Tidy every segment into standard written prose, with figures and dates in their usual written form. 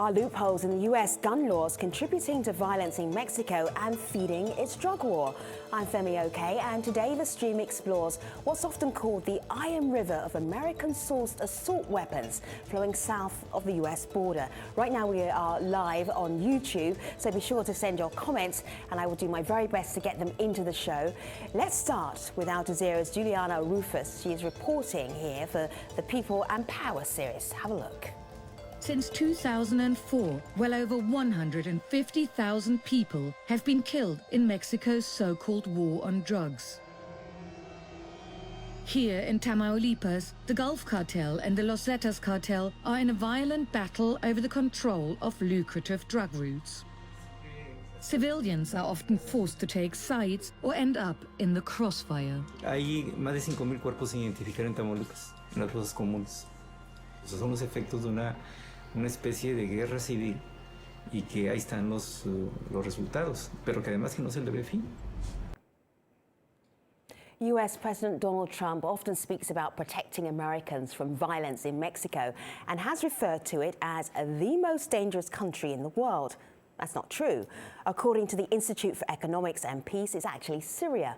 Are loopholes in the US gun laws contributing to violence in Mexico and feeding its drug war? I'm Femi Oke, and today the stream explores what's often called the Iron River of American-sourced assault weapons flowing south of the US border. Right now we are live on YouTube, so be sure to send your comments and I will do my very best to get them into the show. Let's start with Al Jazeera's Juliana Rufus. She is reporting here for the People and Power series. Have a look. Since 2004, well over 150,000 people have been killed in Mexico's so-called war on drugs. Here in Tamaulipas, the Gulf Cartel and the Los Zetas Cartel are in a violent battle over the control of lucrative drug routes. Civilians are often forced to take sides or end up in the crossfire. Hay más de 5,000 cuerpos sin identificar en Tamaulipas, en las fosas comunes. Esos son los efectos de una especie de guerra civil y que ahí están los resultados, pero que además que no se le ve fin. US President Donald Trump often speaks about protecting Americans from violence in Mexico and has referred to it as the most dangerous country in the world. That's not true. According to the Institute for Economics and Peace, it's actually Syria.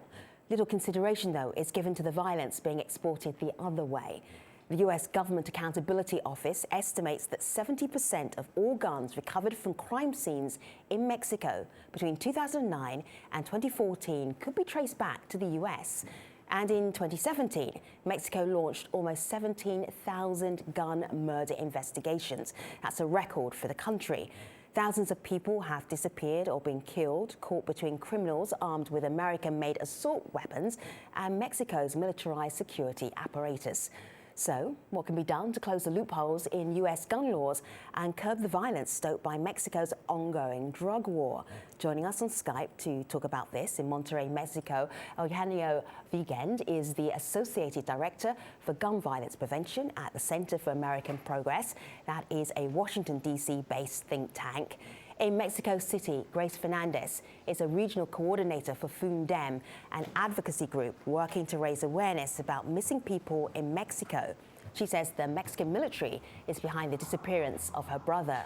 Little consideration, though, is given to the violence being exported the other way. The US Government Accountability Office estimates that 70% of all guns recovered from crime scenes in Mexico between 2009 and 2014 could be traced back to the US. And in 2017, Mexico launched almost 17,000 gun murder investigations. That's a record for the country. Thousands of people have disappeared or been killed, caught between criminals armed with American-made assault weapons and Mexico's militarized security apparatus. So, what can be done to close the loopholes in US gun laws and curb the violence stoked by Mexico's ongoing drug war? Joining us on Skype to talk about this in Monterrey, Mexico, Eugenio Vigend is the Associated Director for Gun Violence Prevention at the Center for American Progress. That is a Washington, D.C.-based think tank. In Mexico City, Grace Fernandez is a regional coordinator for Fundem, an advocacy group working to raise awareness about missing people in Mexico. She says the Mexican military is behind the disappearance of her brother.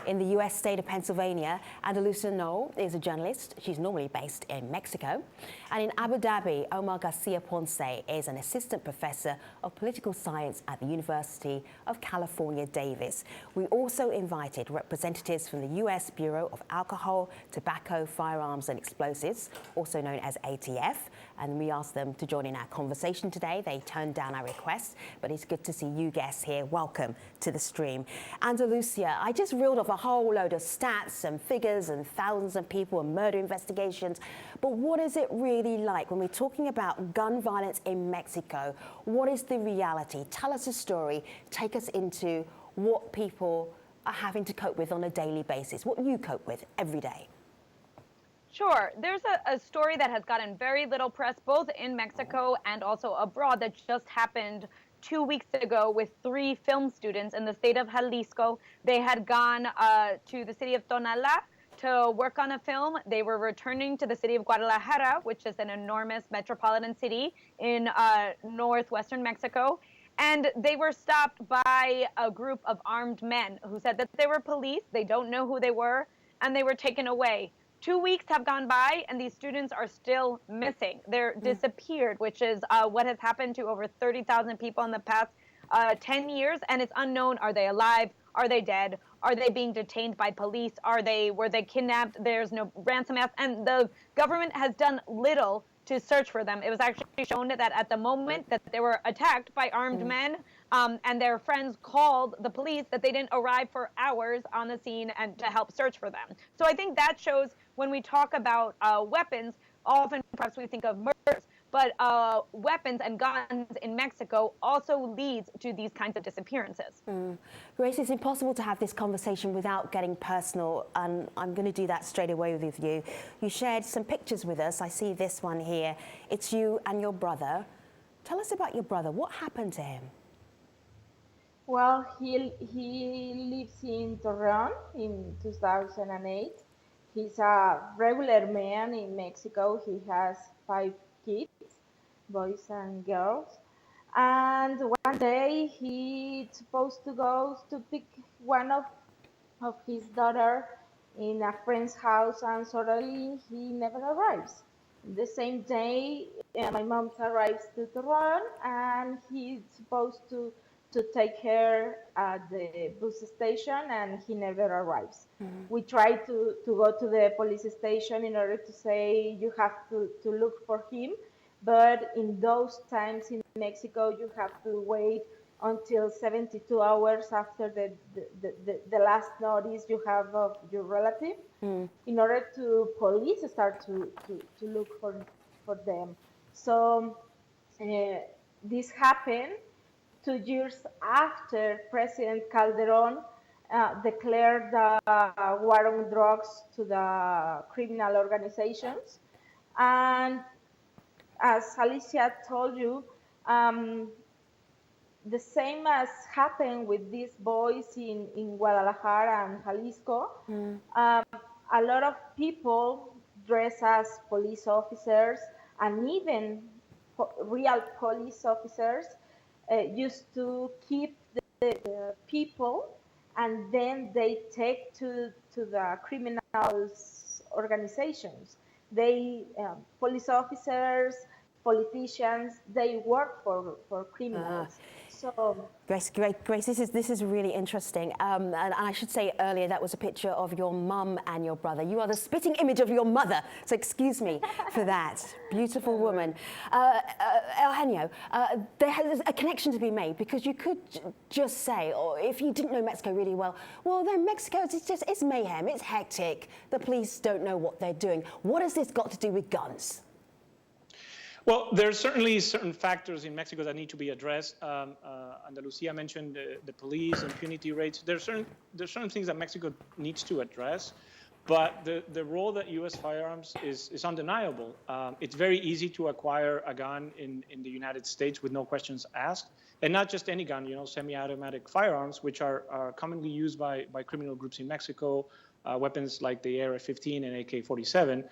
In the US state of Pennsylvania, Andalusia Noel is a journalist. She's normally based in Mexico. And in Abu Dhabi, Omar Garcia Ponce is an assistant professor of political science at the University of California, Davis. We also invited representatives from the US Bureau of Alcohol, Tobacco, Firearms and Explosives, also known as ATF, and we asked them to join in our conversation today. They turned down our request, but it's good to see you guests here. Welcome to the stream. Andalusia, I just reeled off a whole load of stats and figures and thousands of people and murder investigations, but what is it really like when we're talking about gun violence in Mexico? What is the reality? Tell us a story, take us into what people are having to cope with on a daily basis, what you cope with every day. Sure. There's a story that has gotten very little press, both in Mexico and also abroad, that just happened 2 weeks ago with 3 film students in the state of Jalisco. They had gone to the city of Tonalá to work on a film. They were returning to the city of Guadalajara, which is an enormous metropolitan city in northwestern Mexico. And they were stopped by a group of armed men who said that they were police, they don't know who they were, and they were taken away. 2 weeks have gone by and these students are still missing. They're disappeared, which is what has happened to over 30,000 people in the past 10 years. And it's unknown, are they alive? Are they dead? Are they being detained by police? Were they kidnapped? There's no ransom asked. And the government has done little to search for them. It was actually shown that at the moment that they were attacked by armed men, and their friends called the police, that they didn't arrive for hours on the scene and to help search for them. So I think that shows when we talk about weapons, often perhaps we think of murders, but weapons and guns in Mexico also leads to these kinds of disappearances. Grace, it's impossible to have this conversation without getting personal, and I'm going to do that straight away with you. You shared some pictures with us. I see this one here. It's you and your brother. Tell us about your brother. What happened to him? Well, he lives in Torreon in 2008. He's a regular man in Mexico. He has 5 kids, boys and girls. And one day he's supposed to go to pick one of of his daughter in a friend's house, and suddenly he never arrives. The same day, my mom arrives to Tehran, and he's supposed to take her at the bus station, and he never arrives. We try to go to the police station in order to say you have to look for him, but in those times in Mexico, you have to wait until 72 hours after the last notice you have of your relative in order to police start to look for them. So this happened 2 years after President Calderon declared the war on drugs to the criminal organizations. And as Alicia told you, the same as happened with these boys in Guadalajara and Jalisco, a lot of people dress as police officers, and even real police officers used to keep the people, and then they take to the criminals organizations. They police officers, politicians, they work for criminals. So Grace, this is really interesting. And I should say earlier that was a picture of your mum and your brother. You are the spitting image of your mother, so excuse me for that. Beautiful woman. Eugenio, there has a connection to be made, because you could just say, or if you didn't know Mexico really well, well, then Mexico, it's mayhem, it's hectic. The police don't know what they're doing. What has this got to do with guns? Well, there are certainly certain factors in Mexico that need to be addressed. Andalusia mentioned the police impunity rates. There are certain things that Mexico needs to address, but the role that U.S. firearms is undeniable. It's very easy to acquire a gun in the United States with no questions asked, and not just any gun. Semi-automatic firearms, which are commonly used by criminal groups in Mexico, weapons like the AR-15 and AK-47.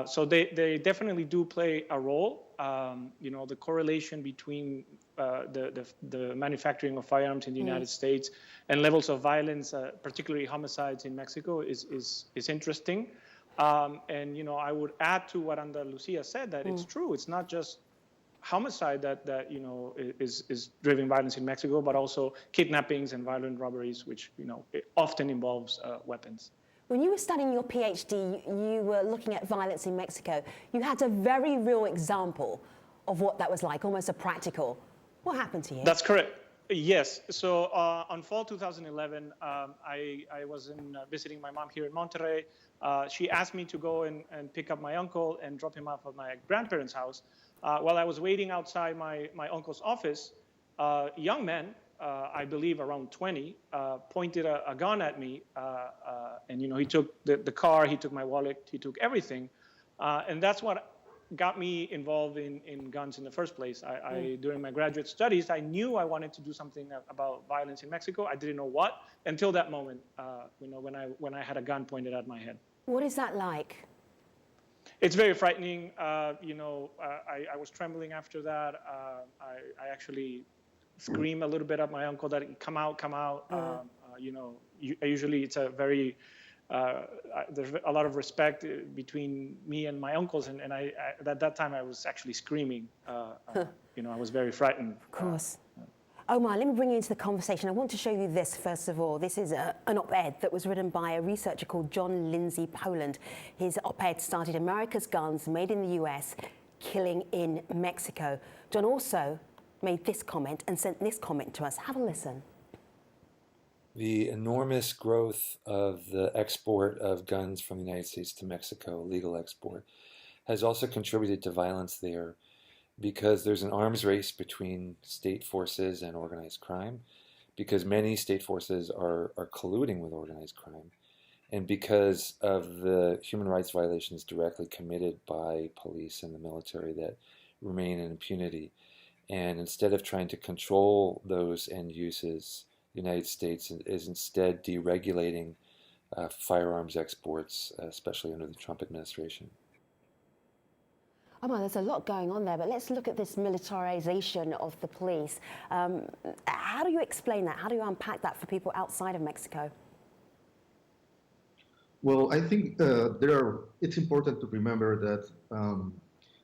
So they definitely do play a role. The correlation between the manufacturing of firearms in the United States and levels of violence, particularly homicides in Mexico, is interesting. And I would add to what Andalusia said, that it's true. It's not just homicide that is driving violence in Mexico, but also kidnappings and violent robberies, which it often involves weapons. When you were studying your PhD, you were looking at violence in Mexico. You had a very real example of what that was like, almost a practical. What happened to you? That's correct. Yes. So on fall 2011, I was visiting my mom here in Monterrey. She asked me to go and pick up my uncle and drop him off at my grandparents' house. While I was waiting outside my uncle's office, young men, I believe around 20, pointed a gun at me, and he took the car, he took my wallet, he took everything, and that's what got me involved in guns in the first place. During my graduate studies, I knew I wanted to do something about violence in Mexico. I didn't know what until that moment, when I had a gun pointed at my head. What is that like? It's very frightening. I was trembling after that. I actually scream a little bit at my uncle that come out. Usually it's a very there's a lot of respect between me and my uncles, and I at that time I was actually screaming. I was very frightened. Of course. Omar, let me bring you into the conversation. I want to show you this first of all. This is an op-ed that was written by a researcher called John Lindsay Poland. His op-ed started "America's Guns Made in the US, Killing in Mexico." John also made this comment and sent this comment to us. Have a listen. The enormous growth of the export of guns from the United States to Mexico, legal export, has also contributed to violence there, because there's an arms race between state forces and organized crime, because many state forces are colluding with organized crime, and because of the human rights violations directly committed by police and the military that remain in impunity. And instead of trying to control those end uses, the United States is instead deregulating firearms exports, especially under the Trump administration. Omar, there's a lot going on there, but let's look at this militarization of the police. How do you explain that? How do you unpack that for people outside of Mexico? Well, I think it's important to remember that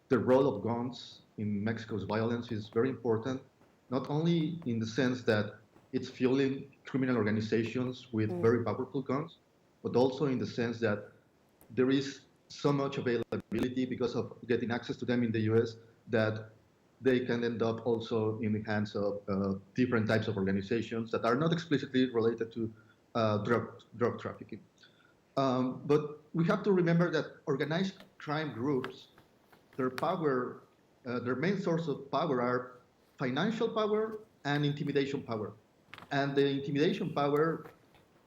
the role of guns in Mexico's violence is very important, not only in the sense that it's fueling criminal organizations with very powerful guns, but also in the sense that there is so much availability because of getting access to them in the US that they can end up also in the hands of different types of organizations that are not explicitly related to drug trafficking. But we have to remember that organized crime groups, their power, their main source of power are financial power and intimidation power. And the intimidation power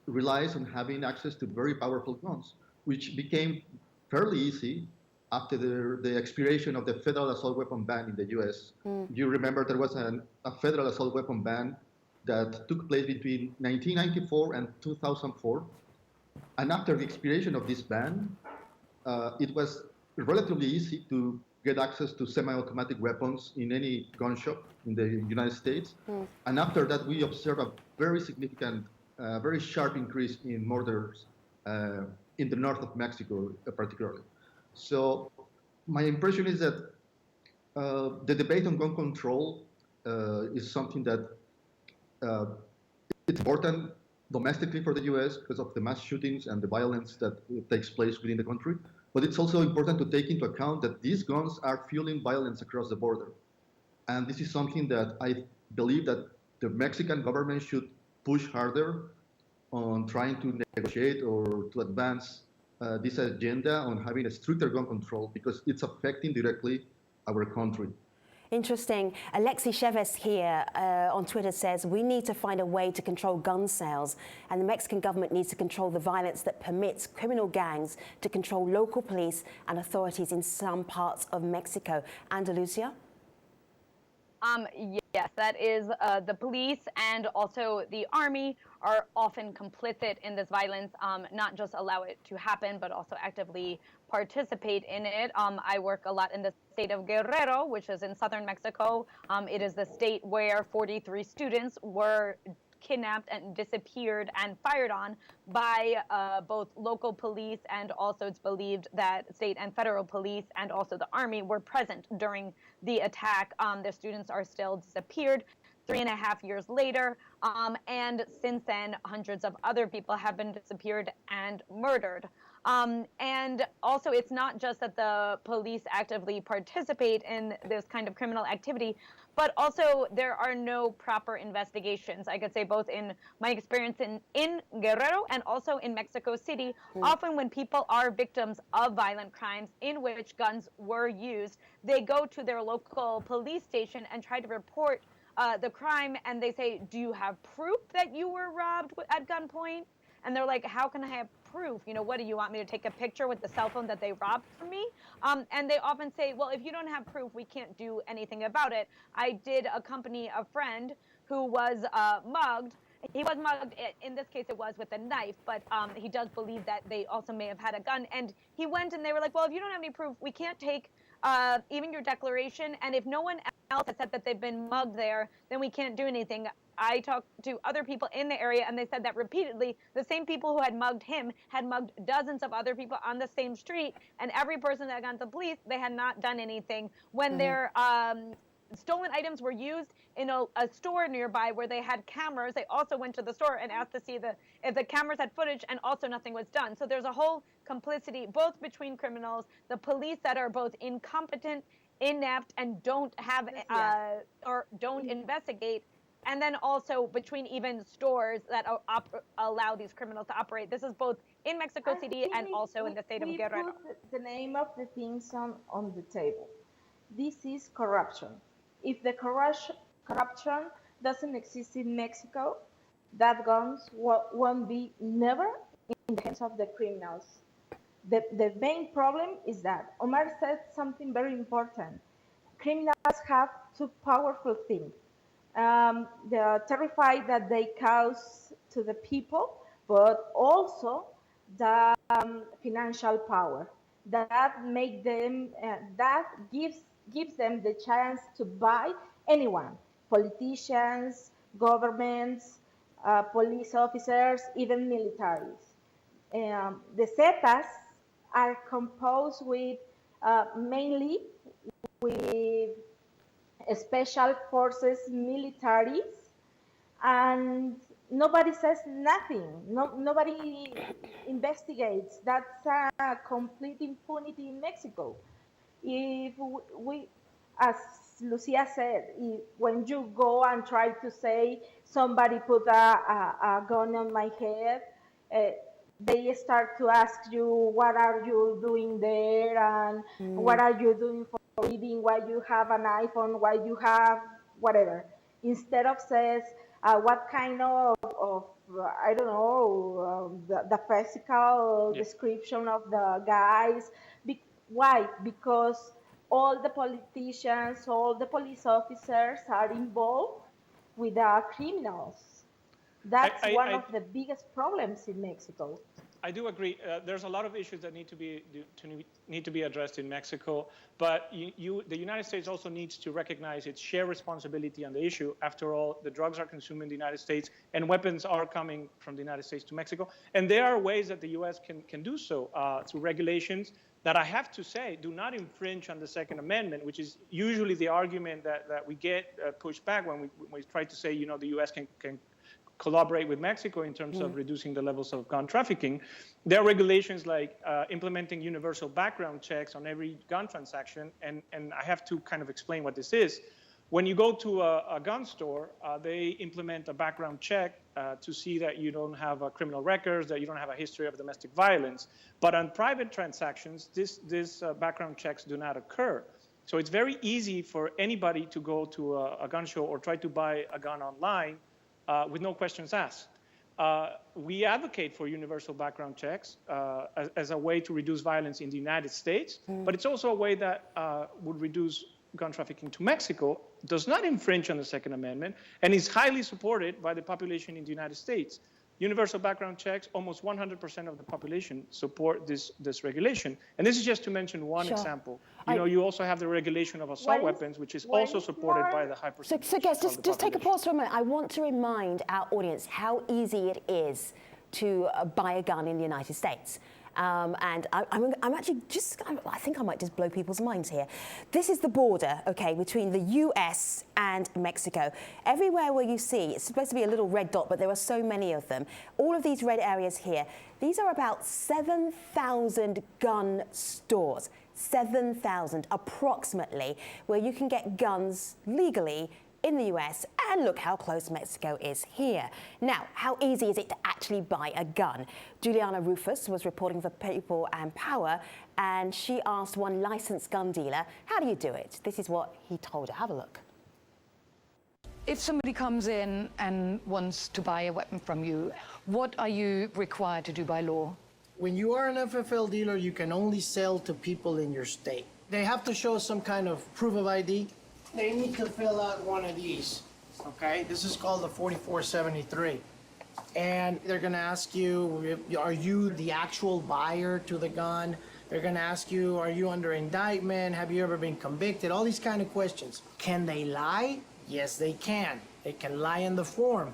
relies on having access to very powerful guns, which became fairly easy after the expiration of the federal assault weapon ban in the US. You remember there was a federal assault weapon ban that took place between 1994 and 2004. And after the expiration of this ban, it was relatively easy to get access to semi-automatic weapons in any gun shop in the United States. And after that, we observed a very significant, very sharp increase in murders in the north of Mexico, particularly. So my impression is that the debate on gun control is something that it's important domestically for the US because of the mass shootings and the violence that takes place within the country. But it's also important to take into account that these guns are fueling violence across the border. And this is something that I believe that the Mexican government should push harder on trying to negotiate or to advance this agenda on having a stricter gun control because it's affecting directly our country. Interesting. Alexi Chavez here on Twitter says, we need to find a way to control gun sales, and the Mexican government needs to control the violence that permits criminal gangs to control local police and authorities in some parts of Mexico. Andalusia? Yes, that is the police and also the army are often complicit in this violence, not just allow it to happen, but also actively participate in it. I work a lot in the state of Guerrero, which is in southern Mexico. It is the state where 43 students were kidnapped and disappeared and fired on by both local police, and also it's believed that state and federal police and also the army were present during the attack. The students are still disappeared 3.5 years later, and since then hundreds of other people have been disappeared and murdered. And also, it's not just that the police actively participate in this kind of criminal activity, but also there are no proper investigations. I could say both in my experience in Guerrero and also in Mexico City, often when people are victims of violent crimes in which guns were used, they go to their local police station and try to report the crime, and they say, do you have proof that you were robbed at gunpoint? And they're like, how can I have proof? You know, what do you want me to take a picture with the cell phone that they robbed from me? And they often say, well, if you don't have proof, we can't do anything about it. I did accompany a friend who was mugged. He was mugged, in this case it was with a knife, but he does believe that they also may have had a gun. And he went and they were like, well, if you don't have any proof, we can't take even your declaration. And if no one else has said that they've been mugged there, then we can't do anything. I talked to other people in the area, and they said that repeatedly the same people who had mugged him had mugged dozens of other people on the same street, and every person that got to the police, they had not done anything. When their stolen items were used in a store nearby where they had cameras, they also went to the store and asked to see if the cameras had footage, and also nothing was done. So there's a whole complicity both between criminals, the police that are both incompetent, inept, and don't have or don't investigate, and then also between even stores that allow these criminals to operate. This is both in Mexico City and also in the state of Guerrero. Put the name of the things on the table. This is corruption. If the corruption doesn't exist in Mexico, that guns won't be never in the hands of the criminals. The main problem is that Omar said something very important. Criminals have two powerful things. They're terrified that they cause to the people, but also the financial power that make them that gives them the chance to buy anyone, politicians, governments, police officers, even militaries. The Zetas are composed with mainly with special forces militaries, and nobody says nothing. Nobody investigates. That's a complete impunity in Mexico. If we, as Lucia said, when you go and try to say somebody put a gun on my head, uh, they start to ask you, what are you doing there, and what are you doing for a living, why you have an iPhone, why you have whatever. Instead of says, what kind of I don't know, the physical Yeah. description of the guys. Why? Because all the politicians, all the police officers are involved with the criminals. That's one of the biggest problems in Mexico. I do agree. There's a lot of issues that need to be addressed in Mexico, but the United States also needs to recognize its shared responsibility on the issue. After all, the drugs are consumed in the United States, and weapons are coming from the United States to Mexico. And there are ways that the U.S. can do so through regulations that I have to say do not infringe on the Second Amendment, which is usually the argument that we get pushed back when we try to say, the U.S. can collaborate with Mexico in terms of reducing the levels of gun trafficking. There are regulations like implementing universal background checks on every gun transaction, and I have to kind of explain what this is. When you go to a gun store, they implement a background check to see that you don't have criminal records, that you don't have a history of domestic violence. But on private transactions, these background checks do not occur. So it's very easy for anybody to go to a gun show or try to buy a gun online with no questions asked. We advocate for universal background checks as a way to reduce violence in the United States, but it's also a way that would reduce gun trafficking to Mexico, does not infringe on the Second Amendment, and is highly supported by the population in the United States. Universal background checks, almost 100% of the population support this regulation. And this is just to mention one example. You also have the regulation of assault weapons, which is also supported by the high percentage. So guys, just take a pause for a minute. I want to remind our audience how easy it is to buy a gun in the United States. And I'm actually I think I might just blow people's minds here. This is the border, okay, between the US and Mexico. Everywhere where you see, it's supposed to be a little red dot, but there are so many of them. All of these red areas here, these are about 7,000 gun stores. 7,000 approximately, where you can get guns legally in the US, and look how close Mexico is here. Now, how easy is it to actually buy a gun? Juliana Rufus was reporting for People and Power, and she asked one licensed gun dealer, how do you do it? This is what he told her. Have a look. If somebody comes in and wants to buy a weapon from you, what are you required to do by law? When you are an FFL dealer, you can only sell to people in your state. They have to show some kind of proof of ID. They need to fill out one of these, okay? This is called the 4473. And they're gonna ask you, are you the actual buyer to the gun? They're gonna ask you, are you under indictment? Have you ever been convicted? All these kind of questions. Can they lie? Yes, they can. They can lie in the form.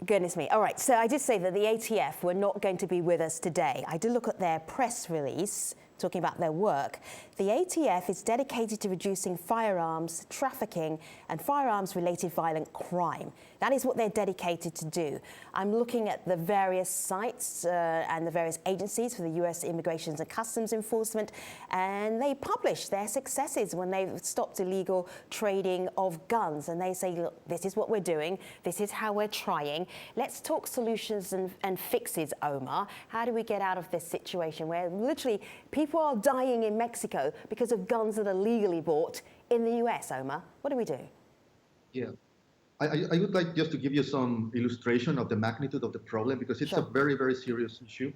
Goodness me. All right, so I did say that the ATF were not going to be with us today. I did look at their press release talking about their work. The ATF is dedicated to reducing firearms trafficking and firearms-related violent crime. That is what they're dedicated to do. I'm looking at the various sites and the various agencies for the U.S. Immigration and Customs Enforcement, and they publish their successes when they've stopped illegal trading of guns. And they say, look, this is what we're doing. This is how we're trying. Let's talk solutions and fixes, Omar. How do we get out of this situation where literally people are dying in Mexico because of guns that are legally bought in the US, Omar? What do we do? Yeah. I would like just to give you some illustration of the magnitude of the problem, because it's a very, very serious issue.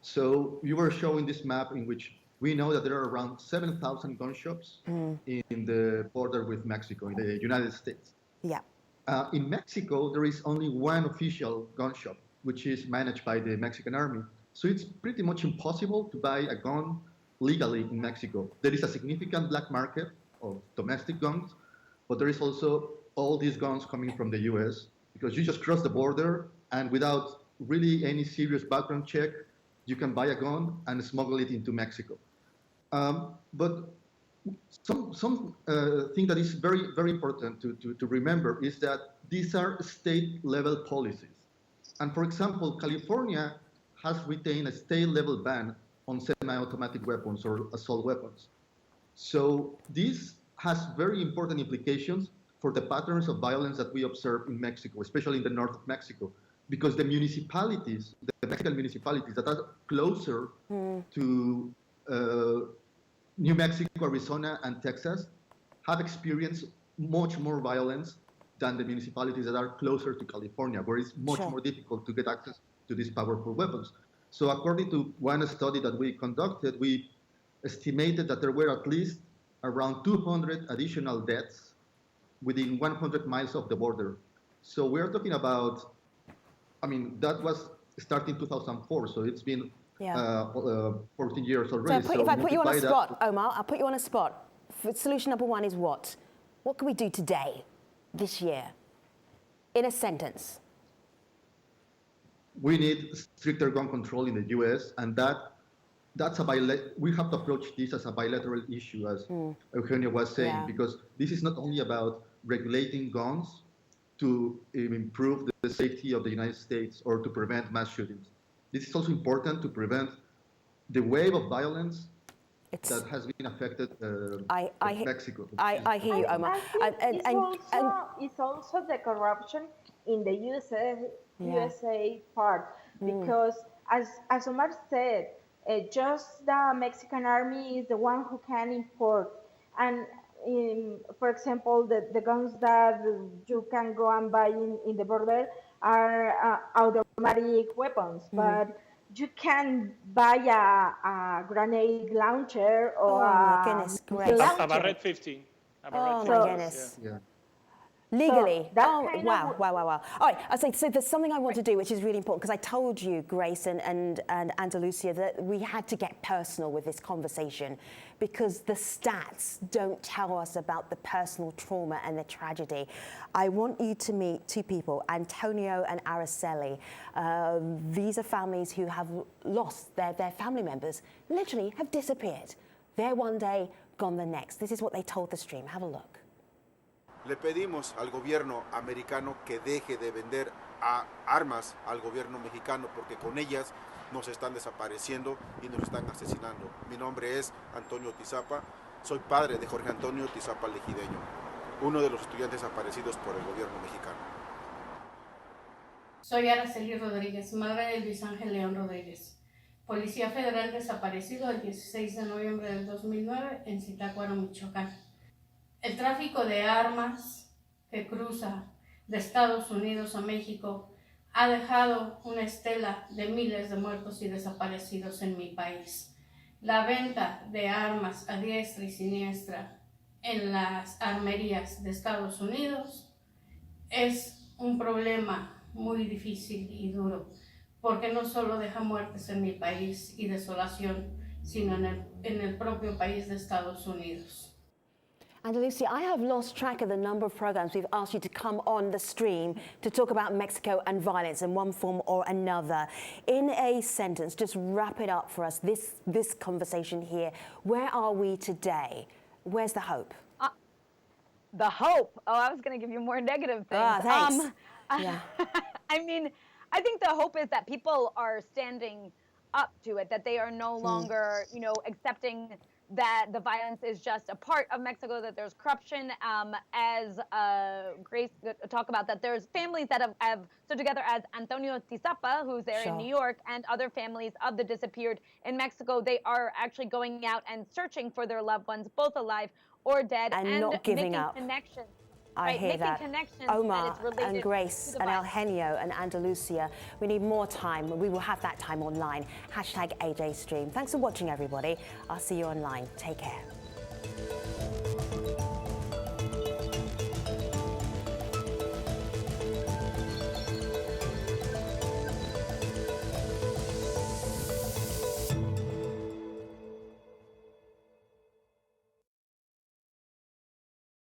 So you were showing this map in which we know that there are around 7,000 gun shops in the border with Mexico, in the United States. Yeah. In Mexico, there is only one official gun shop, which is managed by the Mexican Army. So it's pretty much impossible to buy a gun legally in Mexico. There is a significant black market of domestic guns, but there is also all these guns coming from the US. because you just cross the border and without really any serious background check, you can buy a gun and smuggle it into Mexico. But some thing that is very, very important to remember is that these are state-level policies. And for example, California has retained a state-level ban on semi-automatic weapons or assault weapons. So this has very important implications for the patterns of violence that we observe in Mexico, especially in the north of Mexico, because the municipalities, the Mexican municipalities that are closer to New Mexico, Arizona, and Texas have experienced much more violence than the municipalities that are closer to California, where it's much more difficult to get access to these powerful weapons. So according to one study that we conducted, we estimated that there were at least around 200 additional deaths within 100 miles of the border. So we're talking about, I mean, that was starting 2004, so it's been 14 years already. So if I put you on a spot, Omar, I'll put you on a spot. Solution number one is what? What can we do today, this year, in a sentence? We need stricter gun control in the U.S., and that's we have to approach this as a bilateral issue, as Eugenio was saying, because this is not only about regulating guns to improve the safety of the United States or to prevent mass shootings. This is also important to prevent the wave of violence that has been affected Mexico. I hear you, Omar. It's also the corruption in the USA part, because as Omar said, just the Mexican army is the one who can import. And for example, the guns that you can go and buy in the border are automatic weapons, but you can buy a grenade launcher or my goodness, great. A Barrett 50. Oh my goodness. Legally. So wow. All right, so there's something I want to do, which is really important, because I told you, Grace and Andalusia, that we had to get personal with this conversation, because the stats don't tell us about the personal trauma and the tragedy. I want you to meet two people, Antonio and Araceli. These are families who have lost their family members, literally have disappeared. They're one day, gone the next. This is what they told the stream. Have a look. Le pedimos al gobierno americano que deje de vender armas al gobierno mexicano, porque con ellas nos están desapareciendo y nos están asesinando. Mi nombre es Antonio Tizapa, soy padre de Jorge Antonio Tizapa Legideño, uno de los estudiantes desaparecidos por el gobierno mexicano. Soy Araceli Rodríguez, madre de Luis Ángel León Rodríguez, policía federal desaparecido el 16 de noviembre del 2009 en Zitácuaro, Michoacán. El tráfico de armas que cruza de Estados Unidos a México ha dejado una estela de miles de muertos y desaparecidos en mi país. La venta de armas a diestra y siniestra en las armerías de Estados Unidos es un problema muy difícil y duro, porque no solo deja muertes en mi país y desolación, sino en el propio país de Estados Unidos. Andalusia, I have lost track of the number of programs we've asked you to come on the stream to talk about Mexico and violence in one form or another. In a sentence, just wrap it up for us, this conversation here. Where are we today? Where's the hope? The hope? Oh, I was going to give you more negative things. Thanks. I mean, I think the hope is that people are standing up to it, that they are no longer, accepting that the violence is just a part of Mexico, that there's corruption, as Grace talked about, that there's families that have stood together, as Antonio Tizapa, who's there in New York, and other families of the disappeared in Mexico. They are actually going out and searching for their loved ones, both alive or dead, and not giving up. Connections. I hear that. Omar and Grace and Eugenio and Andalusia, we need more time. We will have that time online. #AJStream. Thanks for watching, everybody. I'll see you online. Take care.